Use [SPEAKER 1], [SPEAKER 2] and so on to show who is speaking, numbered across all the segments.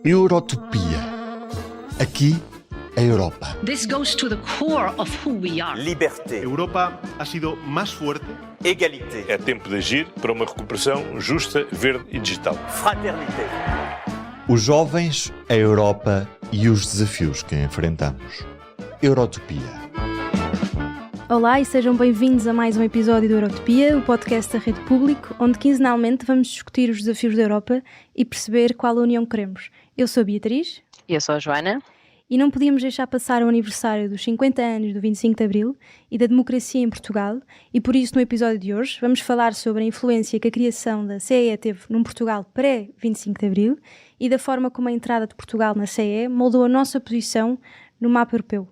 [SPEAKER 1] Eurotopia. Aqui, a Europa.
[SPEAKER 2] This goes to the core of who we are.
[SPEAKER 3] Liberté.
[SPEAKER 4] Europa ha sido más fuerte.
[SPEAKER 3] Égalité.
[SPEAKER 5] É tempo de agir para uma recuperação justa, verde e digital.
[SPEAKER 3] Fraternité.
[SPEAKER 1] Os jovens, a Europa e os desafios que enfrentamos. Eurotopia.
[SPEAKER 6] Olá e sejam bem-vindos a mais um episódio do Eurotopia, o podcast da Rede Público, onde quinzenalmente vamos discutir os desafios da Europa e perceber qual a união queremos. Eu sou a Beatriz.
[SPEAKER 7] E eu sou a Joana.
[SPEAKER 6] E não podíamos deixar passar o aniversário dos 50 anos do 25 de Abril e da democracia em Portugal, e por isso no episódio de hoje vamos falar sobre a influência que a criação da CEE teve num Portugal pré-25 de Abril e da forma como a entrada de Portugal na CEE moldou a nossa posição no mapa europeu.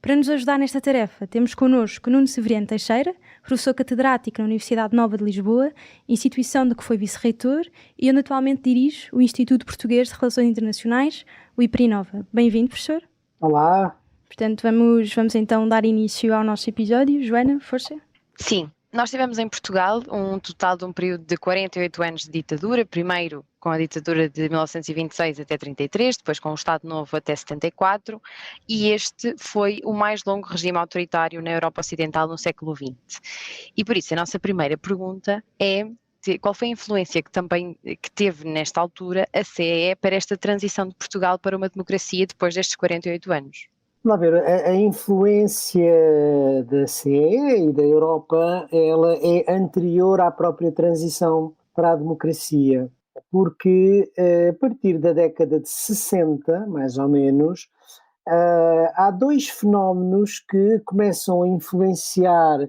[SPEAKER 6] Para nos ajudar nesta tarefa, temos connosco Nuno Severiano Teixeira, professor catedrático na Universidade Nova de Lisboa, instituição de que foi vice-reitor e onde atualmente dirige o Instituto Português de Relações Internacionais, o IPRINOVA. Bem-vindo, professor.
[SPEAKER 8] Olá.
[SPEAKER 6] Portanto, vamos então dar início ao nosso episódio. Joana, força.
[SPEAKER 7] Sim, nós tivemos em Portugal um total de um período de 48 anos de ditadura, primeiro com a ditadura de 1926 até 33, depois com o Estado Novo até 74, e este foi o mais longo regime autoritário na Europa Ocidental no século XX. E por isso a nossa primeira pergunta é: qual foi a influência que teve nesta altura a CEE para esta transição de Portugal para uma democracia depois destes 48 anos?
[SPEAKER 8] Vamos ver, a influência da CEE e da Europa, ela é anterior à própria transição para a democracia, porque a partir da década de 60, mais ou menos, há dois fenómenos que começam a influenciar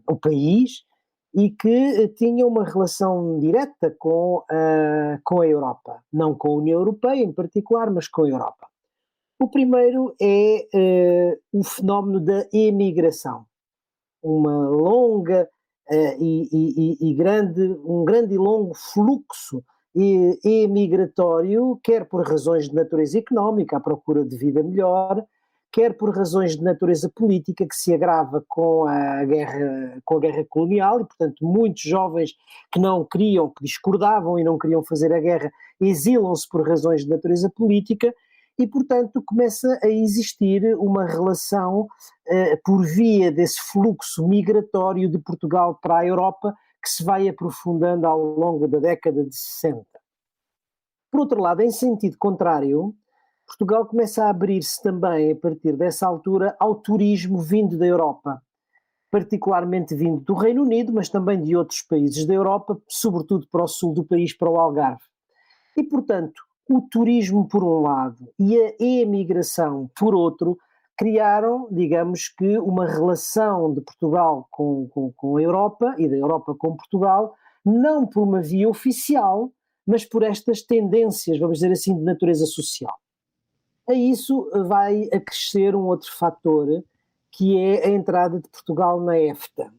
[SPEAKER 8] o país e que tinham uma relação direta com a Europa, não com a União Europeia em particular, mas com a Europa. O primeiro é o fenómeno da emigração, uma longa um grande e longo fluxo emigratório, quer por razões de natureza económica, à procura de vida melhor, quer por razões de natureza política, que se agrava com a guerra colonial, e portanto muitos jovens que discordavam e não queriam fazer a guerra, exilam-se por razões de natureza política, e portanto começa a existir uma relação por via desse fluxo migratório de Portugal para a Europa, que se vai aprofundando ao longo da década de 60. Por outro lado, em sentido contrário, Portugal começa a abrir-se também, a partir dessa altura, ao turismo vindo da Europa, particularmente vindo do Reino Unido, mas também de outros países da Europa, sobretudo para o sul do país, para o Algarve. E, portanto, o turismo por um lado e a emigração por outro criaram, digamos que, uma relação de Portugal com a Europa e da Europa com Portugal, não por uma via oficial, mas por estas tendências, vamos dizer assim, de natureza social. A isso vai acrescer um outro fator, que é a entrada de Portugal na EFTA.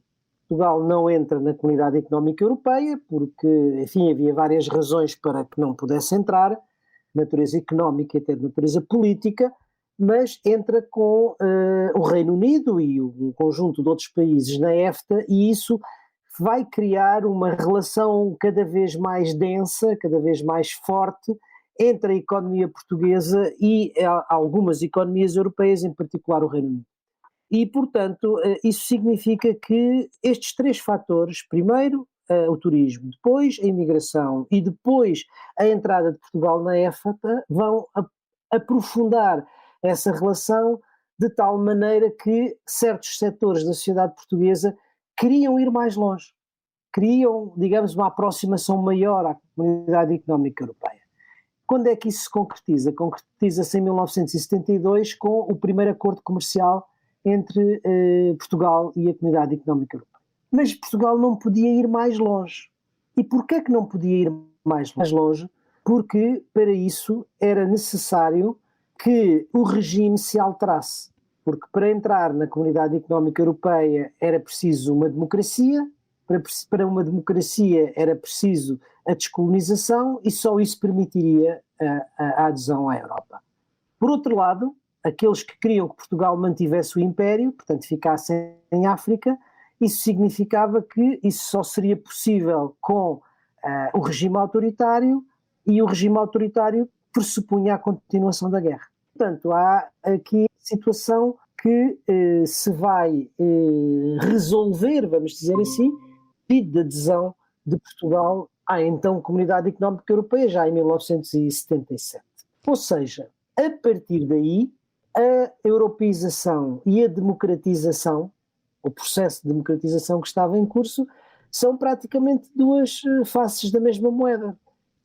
[SPEAKER 8] Portugal não entra na Comunidade Económica Europeia, porque, enfim, havia várias razões para que não pudesse entrar, natureza económica e até de natureza política, mas entra com o Reino Unido e um conjunto de outros países na EFTA, e isso vai criar uma relação cada vez mais densa, cada vez mais forte, entre a economia portuguesa e algumas economias europeias, em particular o Reino Unido. E, portanto, isso significa que estes três fatores, primeiro o turismo, depois a imigração e depois a entrada de Portugal na EFTA, vão aprofundar essa relação de tal maneira que certos setores da sociedade portuguesa queriam ir mais longe, queriam, digamos, uma aproximação maior à Comunidade Económica Europeia. Quando é que isso se concretiza? Concretiza-se em 1972 com o primeiro acordo comercial entre Portugal e a Comunidade Económica Europeia. Mas Portugal não podia ir mais longe. E porquê que não podia ir mais longe? Porque para isso era necessário que o regime se alterasse. Porque para entrar na Comunidade Económica Europeia era preciso uma democracia, para uma democracia era preciso a descolonização, e só isso permitiria a adesão à Europa. Por outro lado, aqueles que queriam que Portugal mantivesse o império, portanto ficasse em África, isso significava que isso só seria possível com o regime autoritário e o regime autoritário pressupunha a continuação da guerra. Portanto, há aqui a situação que se vai resolver, vamos dizer assim, pedido de adesão de Portugal à então Comunidade Económica Europeia, já em 1977. Ou seja, a partir daí, a europeização e a democratização, o processo de democratização que estava em curso, são praticamente duas faces da mesma moeda.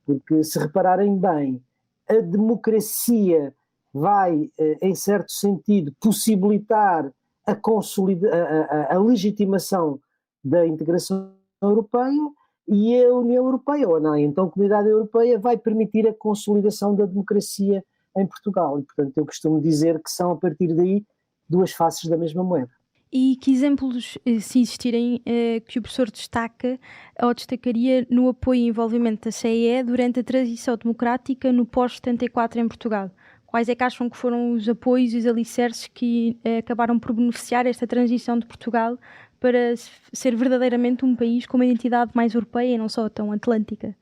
[SPEAKER 8] Porque, se repararem bem, a democracia vai, em certo sentido, possibilitar a legitimação da integração europeia, e a União Europeia, ou não, então a Comunidade Europeia, vai permitir a consolidação da democracia em Portugal. E, portanto, eu costumo dizer que são, a partir daí, duas faces da mesma moeda.
[SPEAKER 6] E que exemplos, se existirem, que o professor destaca ou destacaria no apoio e envolvimento da CEE durante a transição democrática no pós-74 em Portugal? Quais é que acham que foram os apoios e os alicerces que acabaram por beneficiar esta transição de Portugal para ser verdadeiramente um país com uma identidade mais europeia e não só tão atlântica?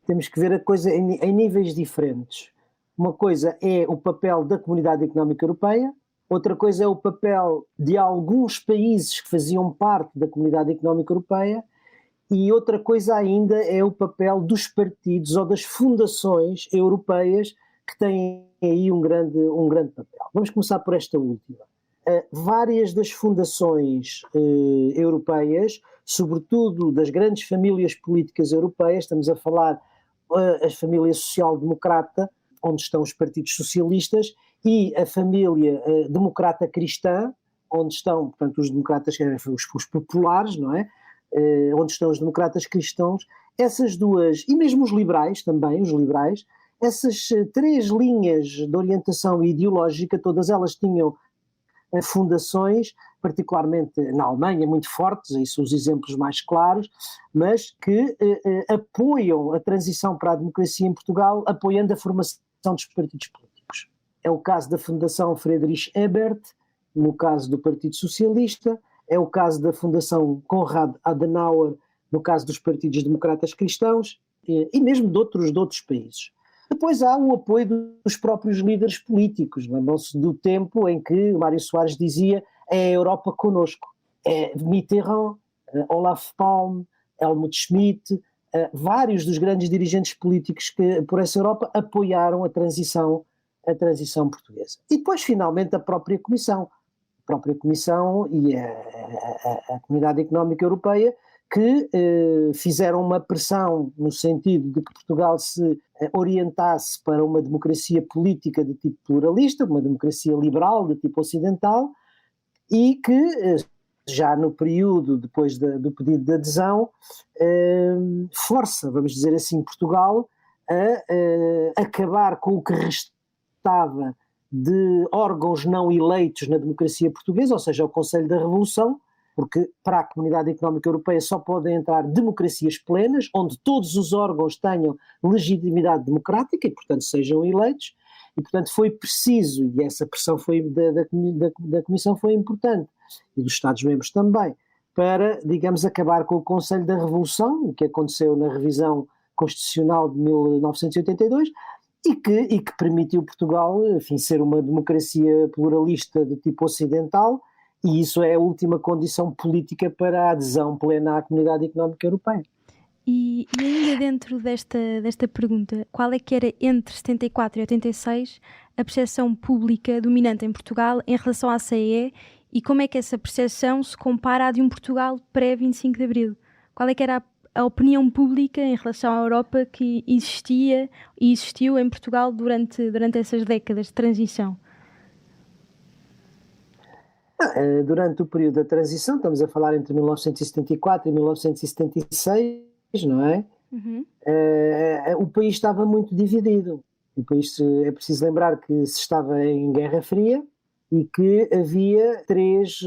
[SPEAKER 8] Temos que ver a coisa em níveis diferentes. Uma coisa é o papel da Comunidade Económica Europeia, outra coisa é o papel de alguns países que faziam parte da Comunidade Económica Europeia, e outra coisa ainda é o papel dos partidos ou das fundações europeias, que têm aí um grande papel. Vamos começar por esta última. Várias das fundações europeias, sobretudo das grandes famílias políticas europeias, estamos a falar a família social-democrata, onde estão os partidos socialistas, e a família democrata cristã, onde estão, portanto, os democratas, os populares, não é? Onde estão os democratas cristãos, essas duas, e mesmo os liberais também, os liberais, essas três linhas de orientação ideológica, todas elas tinham fundações, particularmente na Alemanha, muito fortes, aí são os exemplos mais claros, mas que apoiam a transição para a democracia em Portugal, apoiando a formação dos partidos políticos. É o caso da Fundação Friedrich Ebert, no caso do Partido Socialista, é o caso da Fundação Konrad Adenauer, no caso dos partidos democratas cristãos, e mesmo de outros países. Depois há o apoio dos próprios líderes políticos. Lembram-se do tempo em que Mário Soares dizia: é a Europa connosco. É Mitterrand, Olaf Palme, Helmut Schmidt, vários dos grandes dirigentes políticos que por essa Europa apoiaram a transição portuguesa. E depois, finalmente, a própria Comissão e a Comunidade Económica Europeia, que fizeram uma pressão no sentido de que Portugal se orientasse para uma democracia política de tipo pluralista, uma democracia liberal de tipo ocidental, e que já no período depois do pedido de adesão força, vamos dizer assim, Portugal a acabar com o que restava de órgãos não eleitos na democracia portuguesa, ou seja, o Conselho da Revolução, porque para a Comunidade Económica Europeia só podem entrar democracias plenas, onde todos os órgãos tenham legitimidade democrática e, portanto, sejam eleitos, e, portanto, foi preciso, e essa pressão da Comissão foi importante, e dos Estados-membros também, para, digamos, acabar com o Conselho da Revolução, o que aconteceu na revisão constitucional de 1982, e que permitiu Portugal, enfim, ser uma democracia pluralista de tipo ocidental, e isso é a última condição política para a adesão plena à Comunidade Económica Europeia.
[SPEAKER 6] E ainda dentro desta pergunta, qual é que era entre 74 e 86 a percepção pública dominante em Portugal em relação à CEE, e como é que essa percepção se compara à de um Portugal pré-25 de Abril? Qual é que era a opinião pública em relação à Europa que existia e existiu em Portugal durante essas décadas de transição?
[SPEAKER 8] Durante o período da transição, estamos a falar entre 1974 e 1976, não é?
[SPEAKER 6] Uhum.
[SPEAKER 8] O país estava muito dividido. O país, é preciso lembrar que se estava em Guerra Fria e que havia três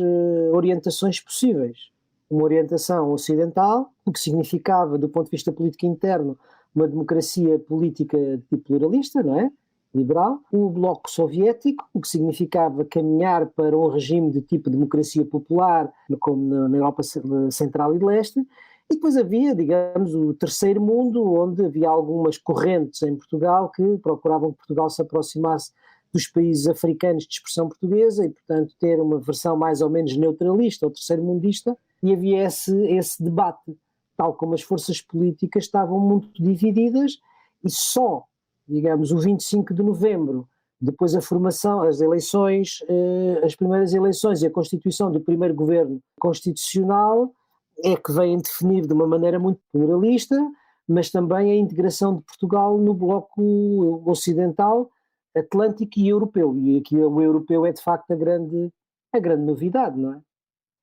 [SPEAKER 8] orientações possíveis. Uma orientação ocidental, o que significava, do ponto de vista político interno, uma democracia política de tipo pluralista, não é? Liberal, o bloco soviético, o que significava caminhar para um regime de tipo democracia popular, como na Europa Central e de Leste, E depois havia, digamos, o terceiro mundo, onde havia algumas correntes em Portugal que procuravam que Portugal se aproximasse dos países africanos de expressão portuguesa e, portanto, ter uma versão mais ou menos neutralista ou terceiro-mundista, e havia esse debate, tal como as forças políticas estavam muito divididas, e só, digamos, o 25 de novembro, depois a formação, as eleições, as primeiras eleições e a constituição do primeiro governo constitucional é que vêm definir de uma maneira muito pluralista, mas também a integração de Portugal no bloco ocidental, atlântico e europeu. E aqui o europeu é de facto a grande novidade, não é?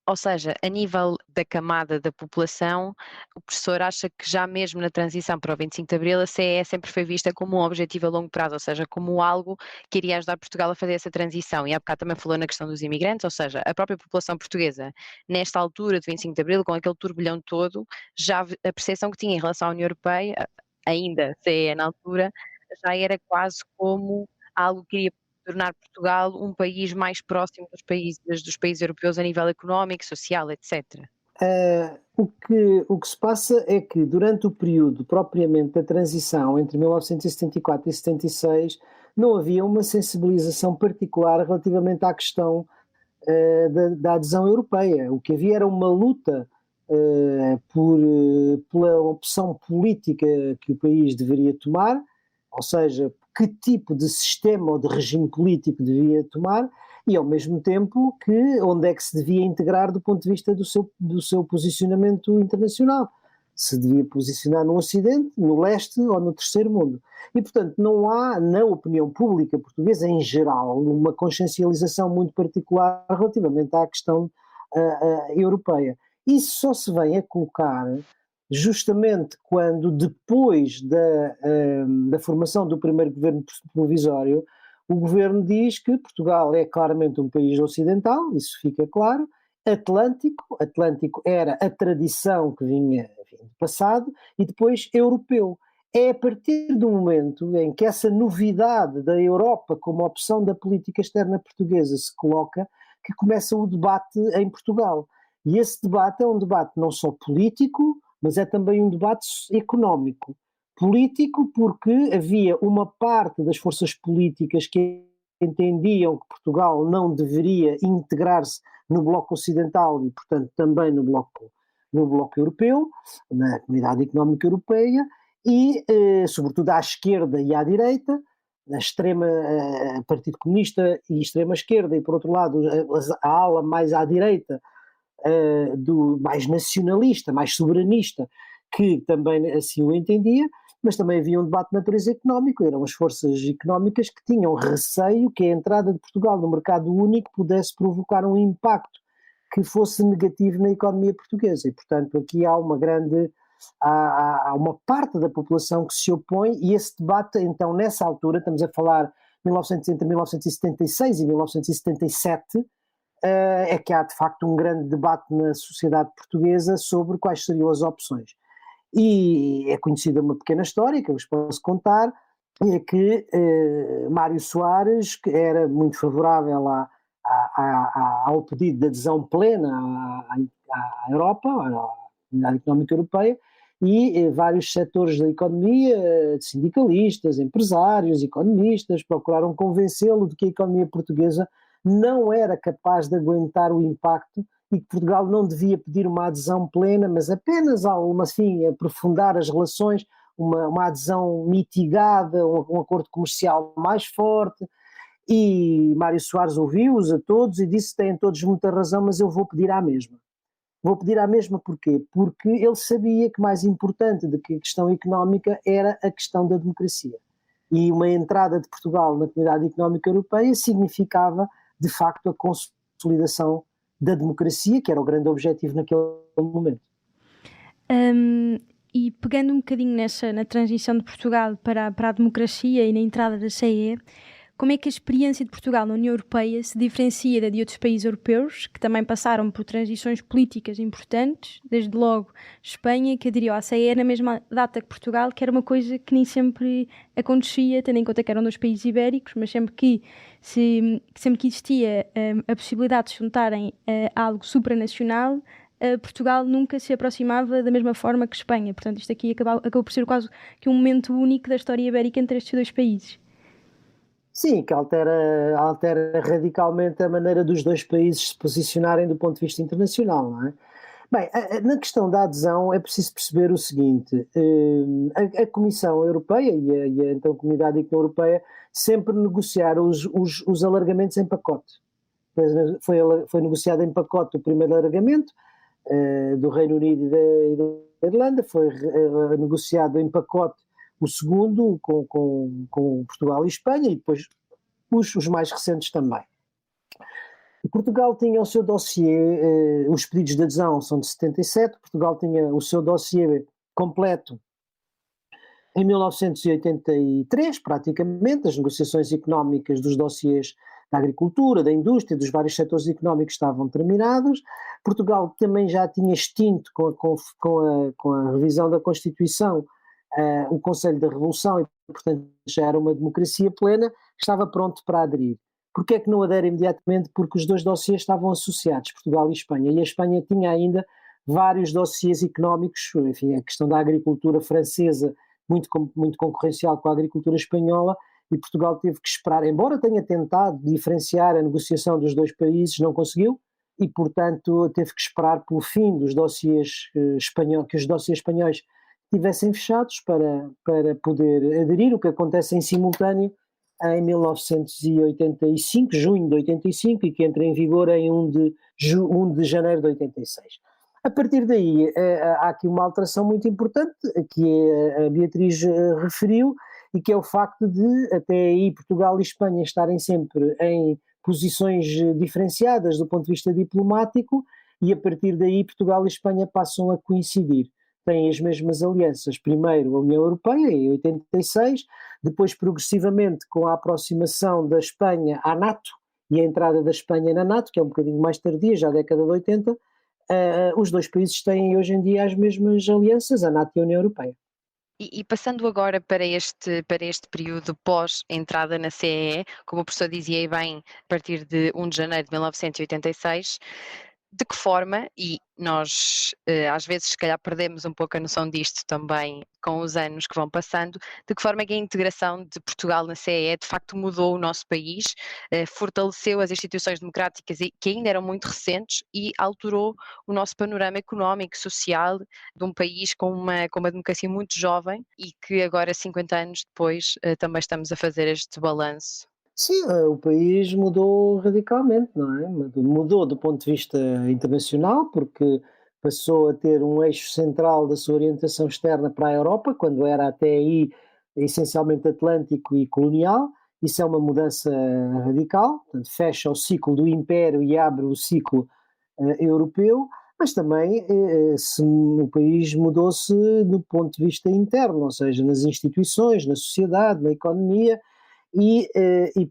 [SPEAKER 7] Ou seja, a nível da camada da população, o professor acha que já mesmo na transição para o 25 de Abril a CEE sempre foi vista como um objetivo a longo prazo, ou seja, como algo que iria ajudar Portugal a fazer essa transição. E há bocado também falou na questão dos imigrantes, ou seja, a própria população portuguesa, nesta altura de 25 de Abril, com aquele turbilhão todo, já a percepção que tinha em relação à União Europeia, ainda CEE na altura, já era quase como algo que iria tornar Portugal um país mais próximo dos países europeus a nível económico, social, etc.
[SPEAKER 8] O que se passa é que durante o período propriamente da transição entre 1974 e 76 não havia uma sensibilização particular relativamente à questão da adesão europeia. O que havia era uma luta pela opção política que o país deveria tomar, ou seja, que tipo de sistema ou de regime político devia tomar, e ao mesmo tempo onde é que se devia integrar do ponto de vista do seu posicionamento internacional. Se devia posicionar no Ocidente, no Leste ou no Terceiro Mundo. E, portanto, não há na opinião pública portuguesa em geral uma consciencialização muito particular relativamente à questão europeia. Isso só se vem a colocar justamente quando, depois da formação do primeiro governo provisório, o governo diz que Portugal é claramente um país ocidental, isso fica claro, Atlântico era a tradição que vinha do passado, e depois europeu. É a partir do momento em que essa novidade da Europa como opção da política externa portuguesa se coloca, que começa o debate em Portugal. E esse debate é um debate não só político, mas é também um debate económico. Político porque havia uma parte das forças políticas que entendiam que Portugal não deveria integrar-se no bloco ocidental e, portanto, também no bloco europeu, na Comunidade Económica Europeia, e, sobretudo, à esquerda e à direita, Partido Comunista e extrema-esquerda, e, por outro lado, a ala mais à direita, mais nacionalista, mais soberanista, que também assim o entendia, mas também havia um debate de natureza económica, eram as forças económicas que tinham receio que a entrada de Portugal no mercado único pudesse provocar um impacto que fosse negativo na economia portuguesa, e portanto aqui há uma parte da população que se opõe, e esse debate então nessa altura, estamos a falar entre 1976 e 1977, é que há de facto um grande debate na sociedade portuguesa sobre quais seriam as opções. E é conhecida uma pequena história que eu vos posso contar, é que Mário Soares, que era muito favorável ao pedido de adesão plena à Europa, à Comunidade Económica Europeia, e vários setores da economia, sindicalistas, empresários, economistas, procuraram convencê-lo de que a economia portuguesa não era capaz de aguentar o impacto e que Portugal não devia pedir uma adesão plena, mas apenas aprofundar as relações, uma adesão mitigada, um acordo comercial mais forte. E Mário Soares ouviu-os a todos e disse: têm todos muita razão, mas eu vou pedir à mesma. Vou pedir à mesma porquê? Porque ele sabia que mais importante do que a questão económica era a questão da democracia. E uma entrada de Portugal na Comunidade Económica Europeia significava, de facto, a consolidação da democracia, que era o grande objetivo naquele momento.
[SPEAKER 6] E pegando um bocadinho na transição de Portugal para a democracia e na entrada da CEE, como é que a experiência de Portugal na União Europeia se diferencia da de outros países europeus, que também passaram por transições políticas importantes, desde logo Espanha, que aderiu à CEE na mesma data que Portugal, que era uma coisa que nem sempre acontecia, tendo em conta que eram dois países ibéricos, mas sempre que existia a possibilidade de se juntarem a algo supranacional, Portugal nunca se aproximava da mesma forma que Espanha. Portanto, isto aqui acabou por ser quase que um momento único da história ibérica entre estes dois países.
[SPEAKER 8] Sim, que altera radicalmente a maneira dos dois países se posicionarem do ponto de vista internacional, não é? Bem, na questão da adesão é preciso perceber o seguinte, a Comissão Europeia e a então Comunidade Económica Europeia sempre negociaram os alargamentos em pacote. Foi negociado em pacote o primeiro alargamento do Reino Unido e da Irlanda, foi negociado em pacote o segundo com Portugal e Espanha e depois os mais recentes também. Portugal tinha o seu dossiê, os pedidos de adesão são de 77, Portugal tinha o seu dossiê completo em 1983, praticamente, as negociações económicas dos dossiês da agricultura, da indústria, dos vários setores económicos estavam terminados. Portugal também já tinha extinto com a revisão da Constituição o Conselho da Revolução e, portanto, já era uma democracia plena, estava pronto para aderir. Porquê é que não adere imediatamente? Porque os dois dossiês estavam associados, Portugal e Espanha, e a Espanha tinha ainda vários dossiês económicos, enfim, a questão da agricultura francesa, muito concorrencial com a agricultura espanhola, e Portugal teve que esperar, embora tenha tentado diferenciar a negociação dos dois países, não conseguiu, e, portanto, teve que esperar pelo fim dos dossiês espanhóis, que os dossiês espanhóis tivessem fechados para poder aderir, o que acontece em simultâneo em 1985, junho de 85, e que entra em vigor em 1 de janeiro de 86. A partir daí há aqui uma alteração muito importante, que a Beatriz referiu, e que é o facto de, até aí, Portugal e Espanha estarem sempre em posições diferenciadas do ponto de vista diplomático, e a partir daí Portugal e Espanha passam a coincidir. Têm as mesmas alianças, primeiro a União Europeia, em 86, depois progressivamente com a aproximação da Espanha à NATO e a entrada da Espanha na NATO, que é um bocadinho mais tardia, já década de 80, os dois países têm hoje em dia as mesmas alianças, a NATO e a União Europeia.
[SPEAKER 7] E passando agora para este período pós-entrada na CEE, como o professor dizia bem, a partir de 1 de janeiro de 1986, de que forma, e nós às vezes se calhar perdemos um pouco a noção disto também com os anos que vão passando, de que forma é que a integração de Portugal na CEE de facto mudou o nosso país, fortaleceu as instituições democráticas que ainda eram muito recentes e alterou o nosso panorama económico, social, de um país com uma democracia muito jovem e que agora, 50 anos depois, também estamos a fazer este balanço.
[SPEAKER 8] Sim, o país mudou radicalmente, não é? Mudou do ponto de vista internacional, porque passou a ter um eixo central da sua orientação externa para a Europa, quando era até aí essencialmente atlântico e colonial. Isso é uma mudança radical, portanto, fecha o ciclo do Império e abre o ciclo europeu, mas também o país mudou-se do ponto de vista interno, ou seja, nas instituições, na sociedade, na economia, e,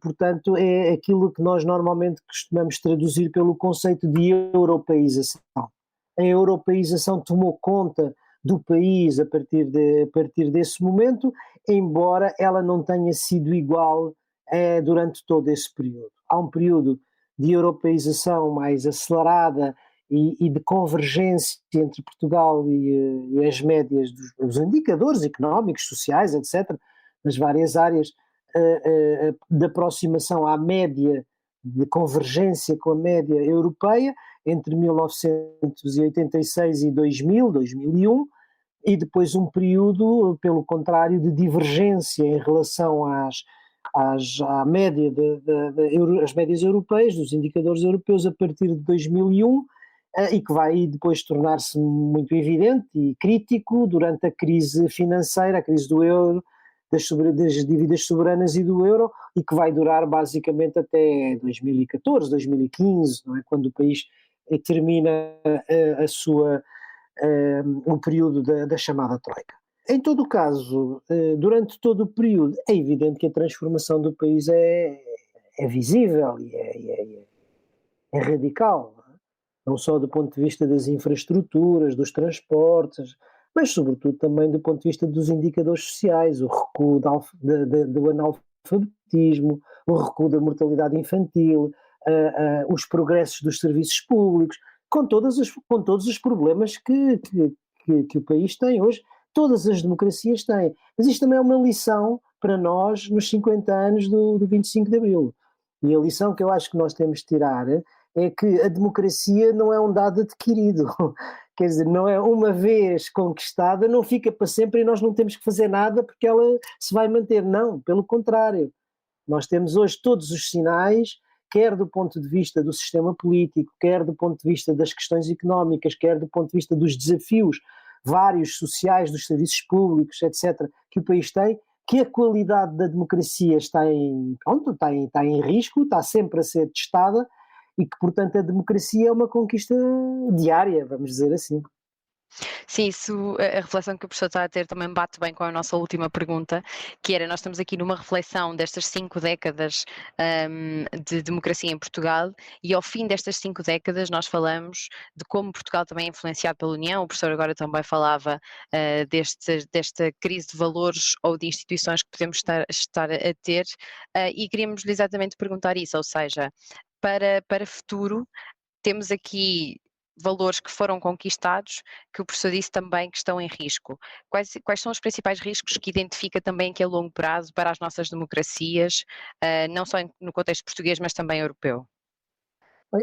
[SPEAKER 8] portanto, é aquilo que nós normalmente costumamos traduzir pelo conceito de europeização. A europeização tomou conta do país a partir desse momento, embora ela não tenha sido igual durante todo esse período. Há um período de europeização mais acelerada e de convergência entre Portugal e as médias dos indicadores económicos, sociais, etc., nas várias áreas, de aproximação à média, de convergência com a média europeia entre 1986 e 2001, e depois um período, pelo contrário, de divergência em relação à média as médias europeias, dos indicadores europeus a partir de 2001, e que vai depois tornar-se muito evidente e crítico durante a crise financeira, a crise do euro, das dívidas soberanas e do euro, e que vai durar basicamente até 2014, 2015, não é? Quando o país termina o período da chamada Troika. Em todo o caso, durante todo o período, é evidente que a transformação do país é visível e é radical, não só do ponto de vista das infraestruturas, dos transportes, mas sobretudo também do ponto de vista dos indicadores sociais, o recuo do analfabetismo, o recuo da mortalidade infantil, os progressos dos serviços públicos. com todos os problemas que o país tem hoje. Todas as democracias têm. Mas isto também é uma lição para nós nos 50 anos do 25 de Abril. E a lição que eu acho que nós temos de tirar é que a democracia não é um dado adquirido. Quer dizer, não é uma vez conquistada, não fica para sempre e nós não temos que fazer nada porque ela se vai manter. Não, pelo contrário. Nós temos hoje todos os sinais, quer do ponto de vista do sistema político, quer do ponto de vista das questões económicas, quer do ponto de vista dos desafios vários sociais, dos serviços públicos, etc., que o país tem, que a qualidade da democracia está em risco, está sempre a ser testada e que, portanto, a democracia é uma conquista diária, vamos dizer assim.
[SPEAKER 7] Sim, isso, a reflexão que o professor está a ter também bate bem com a nossa última pergunta, que era, nós estamos aqui numa reflexão destas 5 décadas de democracia em Portugal, e ao fim destas 5 décadas nós falamos de como Portugal também é influenciado pela União. O professor agora também falava desta crise de valores ou de instituições que podemos estar a ter, e queríamos exatamente perguntar isso, ou seja, para futuro, temos aqui valores que foram conquistados, que o professor disse também que estão em risco. Quais são os principais riscos que identifica também que a longo prazo para as nossas democracias, não só no contexto português, mas também europeu?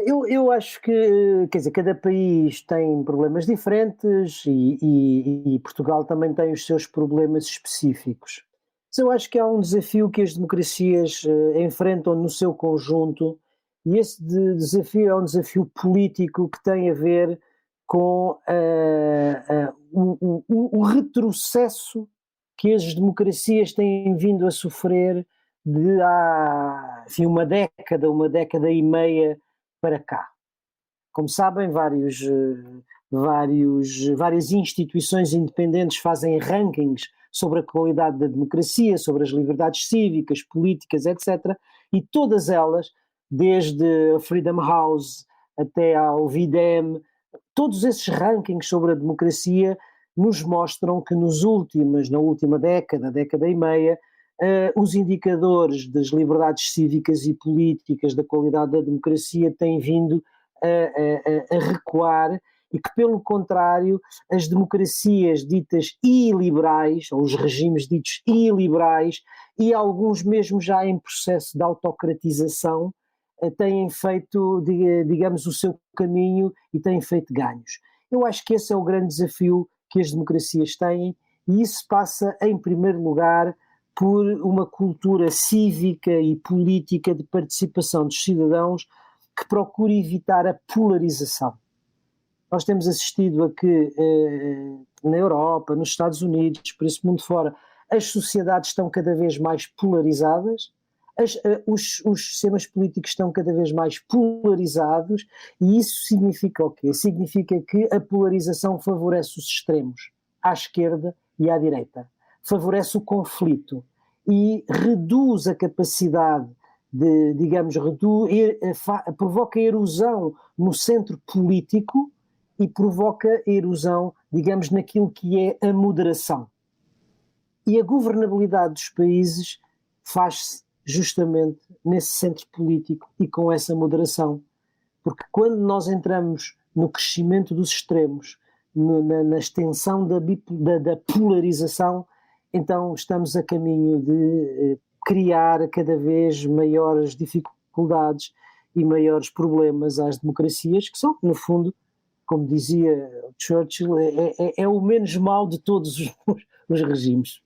[SPEAKER 8] Eu acho que, quer dizer, cada país tem problemas diferentes e Portugal também tem os seus problemas específicos. Mas eu acho que há um desafio que as democracias enfrentam no seu conjunto. E esse desafio é um desafio político que tem a ver com o retrocesso que as democracias têm vindo a sofrer de há uma década e meia para cá. Como sabem, várias instituições independentes fazem rankings sobre a qualidade da democracia, sobre as liberdades cívicas, políticas, etc. E todas elas, desde a Freedom House até ao VDEM, todos esses rankings sobre a democracia nos mostram que na última década e meia, os indicadores das liberdades cívicas e políticas, da qualidade da democracia, têm vindo a recuar e que, pelo contrário, as democracias ditas iliberais, ou os regimes ditos iliberais, e alguns mesmo já em processo de autocratização, têm feito, digamos, o seu caminho e têm feito ganhos. Eu acho que esse é o grande desafio que as democracias têm, e isso passa, em primeiro lugar, por uma cultura cívica e política de participação dos cidadãos que procure evitar a polarização. Nós temos assistido a que na Europa, nos Estados Unidos, por esse mundo fora, as sociedades estão cada vez mais polarizadas, os sistemas políticos estão cada vez mais polarizados, e isso significa o quê? Significa que a polarização favorece os extremos, à esquerda e à direita. Favorece o conflito e reduz a capacidade de, digamos, provoca erosão no centro político e provoca erosão, digamos, naquilo que é a moderação. E a governabilidade dos países faz-se justamente nesse centro político e com essa moderação. Porque quando nós entramos no crescimento dos extremos, na extensão da polarização, então estamos a caminho de criar cada vez maiores dificuldades e maiores problemas às democracias, que são, no fundo, como dizia Churchill, é o menos mau de todos os regimes.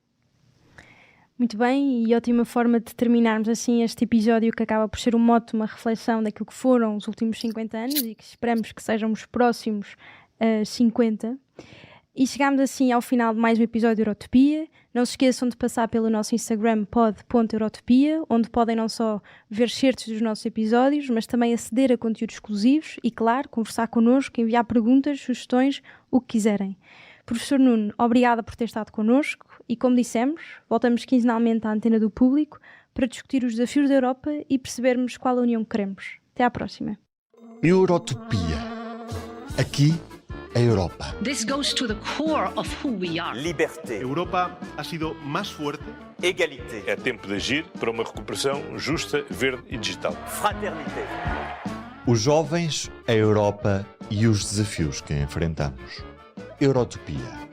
[SPEAKER 6] Muito bem, e ótima forma de terminarmos assim este episódio, que acaba por ser um mote, uma reflexão daquilo que foram os últimos 50 anos e que esperamos que sejam os próximos 50. E chegámos assim ao final de mais um episódio de Eurotopia. Não se esqueçam de passar pelo nosso Instagram pod.eurotopia, onde podem não só ver certos dos nossos episódios, mas também aceder a conteúdos exclusivos e, claro, conversar connosco, enviar perguntas, sugestões, o que quiserem. Professor Nuno, obrigada por ter estado connosco e, como dissemos, voltamos quinzenalmente à Antena do Público para discutir os desafios da Europa e percebermos qual a união que queremos. Até à próxima.
[SPEAKER 1] Eurotopia. Aqui, a Europa.
[SPEAKER 2] This goes to the core of who we are.
[SPEAKER 3] Liberté,
[SPEAKER 4] Europa ha sido más fuerte,
[SPEAKER 3] égalité,
[SPEAKER 5] É tempo de agir para uma recuperação justa, verde e digital.
[SPEAKER 3] fraternité.
[SPEAKER 1] Os jovens, a Europa e os desafios que enfrentamos. Eurotopia.